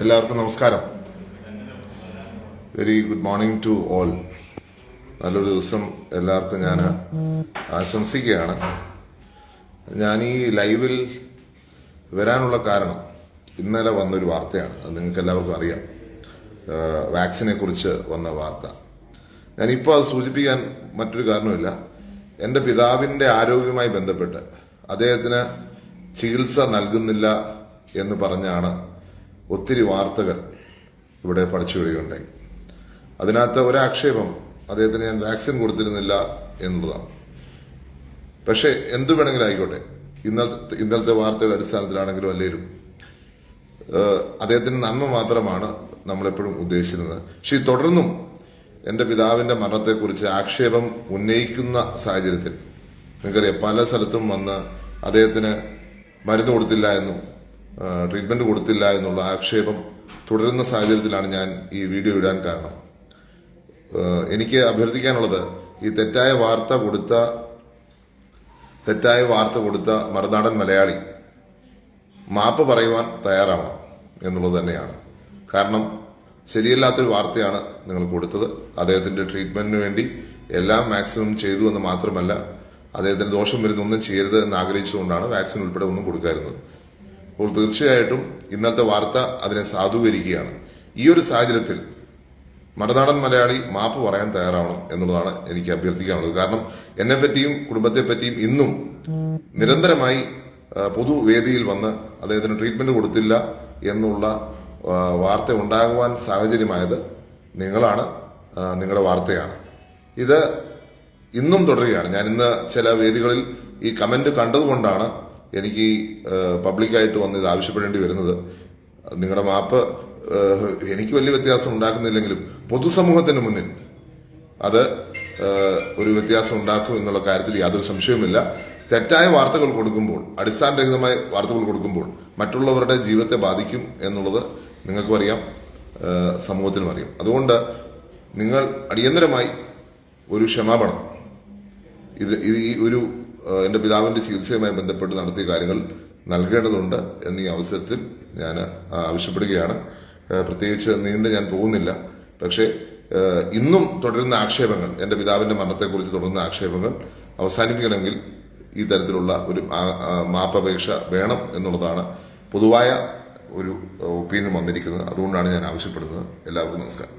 എല്ലാവർക്കും നമസ്കാരം. Very good morning to all. നല്ലൊരു ദിവസം എല്ലാവർക്കും ഞാൻ ആശംസിക്കുകയാണ്. ഞാൻ ഈ ലൈവിൽ വരാനുള്ള കാരണം ഇന്നലെ വന്നൊരു വാർത്തയാണ്. അത് നിങ്ങൾക്ക് എല്ലാവർക്കും അറിയാം. വാക്സിനെ കുറിച്ച് വന്ന വാർത്ത. ഞാനിപ്പോൾ അത് സൂചിപ്പിക്കാൻ മറ്റൊരു കാരണമില്ല. എൻ്റെ പിതാവിൻ്റെ ആരോഗ്യവുമായി ബന്ധപ്പെട്ട് അദ്ദേഹത്തിന് ചികിത്സ നൽകുന്നില്ല എന്ന് പറഞ്ഞാണ് ഒത്തിരി വാർത്തകൾ ഇവിടെ പഠിച്ചു വരികയുണ്ടായി. അതിനകത്ത് ഒരാക്ഷേപം അദ്ദേഹത്തിന് ഞാൻ വാക്സിൻ കൊടുത്തിരുന്നില്ല എന്നുള്ളതാണ്. പക്ഷേ എന്തു വേണമെങ്കിലും ആയിക്കോട്ടെ, ഇന്നലത്തെ വാർത്തയുടെ അടിസ്ഥാനത്തിലാണെങ്കിലും അല്ലേലും അദ്ദേഹത്തിന് നന്മ മാത്രമാണ് നമ്മളെപ്പോഴും ഉദ്ദേശിച്ചിരുന്നത്. പക്ഷേ തുടർന്നും എൻ്റെ പിതാവിൻ്റെ മരണത്തെക്കുറിച്ച് ആക്ഷേപം ഉന്നയിക്കുന്ന സാഹചര്യത്തിൽ നിങ്ങൾക്കറിയാം, പല സ്ഥലത്തും വന്ന് അദ്ദേഹത്തിന് മരുന്ന് കൊടുത്തില്ല എന്നും ട്രീറ്റ്മെന്റ് കൊടുത്തില്ല എന്നുള്ള ആക്ഷേപം തുടരുന്ന സാഹചര്യത്തിലാണ് ഞാൻ ഈ വീഡിയോ ഇടാൻ കാരണം. എനിക്ക് അഭ്യർത്ഥിക്കാനുള്ളത്, ഈ തെറ്റായ വാർത്ത കൊടുത്ത മറുനാടൻ മലയാളി മാപ്പ് പറയുവാൻ തയ്യാറാവണം എന്നുള്ളത് തന്നെയാണ്. കാരണം ശരിയല്ലാത്തൊരു വാർത്തയാണ് നിങ്ങൾ കൊടുത്തത്. അദ്ദേഹത്തിന്റെ ട്രീറ്റ്മെന്റിന് വേണ്ടി എല്ലാം മാക്സിമം ചെയ്തു എന്ന് മാത്രമല്ല, അദ്ദേഹത്തിന് ദോഷം വരുന്നൊന്നും ചെയ്യരുത് എന്ന് ആഗ്രഹിച്ചുകൊണ്ടാണ് വാക്സിൻ ഉൾപ്പെടെ ഒന്നും കൊടുക്കാറുള്ളത്. അപ്പോൾ തീർച്ചയായിട്ടും ഇന്നത്തെ വാർത്ത അതിനെ സാധൂകരിക്കുകയാണ്. ഈ ഒരു സാഹചര്യത്തിൽ മറുനാടൻ മലയാളി മാപ്പ് പറയാൻ തയ്യാറാവണം എന്നുള്ളതാണ് എനിക്ക് അഭ്യർത്ഥിക്കാനുള്ളത്. കാരണം എന്നെപ്പറ്റിയും കുടുംബത്തെപ്പറ്റിയും ഇന്നും നിരന്തരമായി പൊതുവേദിയിൽ വന്ന് അദ്ദേഹത്തിന് ട്രീറ്റ്മെന്റ് കൊടുത്തില്ല എന്നുള്ള വാർത്ത ഉണ്ടാകുവാൻ സാഹചര്യമായത് നിങ്ങളാണ്, നിങ്ങളുടെ വാർത്തയാണ്. ഇത് ഇന്നും തുടരുകയാണ്. ഞാൻ ഇന്ന് ചില വേദികളിൽ ഈ കമന്റ് കണ്ടതുകൊണ്ടാണ് എനിക്ക് പബ്ലിക്കായിട്ട് വന്ന് ഇത് ആവശ്യപ്പെടേണ്ടി വരുന്നത്. നിങ്ങളുടെ മാപ്പ് എനിക്ക് വലിയ വ്യത്യാസം ഉണ്ടാക്കുന്നില്ലെങ്കിലും പൊതുസമൂഹത്തിന് മുന്നിൽ അത് ഒരു വ്യത്യാസം ഉണ്ടാക്കും എന്നുള്ള കാര്യത്തിൽ യാതൊരു സംശയവുമില്ല. തെറ്റായ വാർത്തകൾ കൊടുക്കുമ്പോൾ, അടിസ്ഥാനരഹിതമായ വാർത്തകൾ കൊടുക്കുമ്പോൾ മറ്റുള്ളവരുടെ ജീവിതത്തെ ബാധിക്കും എന്നുള്ളത് നിങ്ങൾക്കും അറിയാം, സമൂഹത്തിനും അറിയാം. അതുകൊണ്ട് നിങ്ങൾ അടിയന്തരമായി ഒരു ക്ഷമാപണം, ഈ ഒരു എൻ്റെ പിതാവിൻ്റെ ചികിത്സയുമായി ബന്ധപ്പെട്ട് നടത്തിയ കാര്യങ്ങൾ നൽകേണ്ടതുണ്ട് എന്നീ അവസരത്തിൽ ഞാൻ ആവശ്യപ്പെടുകയാണ്. പ്രത്യേകിച്ച് നീണ്ട് ഞാൻ പോകുന്നില്ല. പക്ഷേ ഇന്നും തുടരുന്ന ആക്ഷേപങ്ങൾ, എൻ്റെ പിതാവിൻ്റെ മരണത്തെക്കുറിച്ച് തുടരുന്ന ആക്ഷേപങ്ങൾ അവസാനിപ്പിക്കണമെങ്കിൽ ഈ തരത്തിലുള്ള ഒരു മാപ്പപേക്ഷ വേണം എന്നുള്ളതാണ് പൊതുവായ ഒരു ഒപ്പീനിയൻ വന്നിരിക്കുന്നത്. അതുകൊണ്ടാണ് ഞാൻ ആവശ്യപ്പെടുന്നത്. എല്ലാവർക്കും നമസ്കാരം.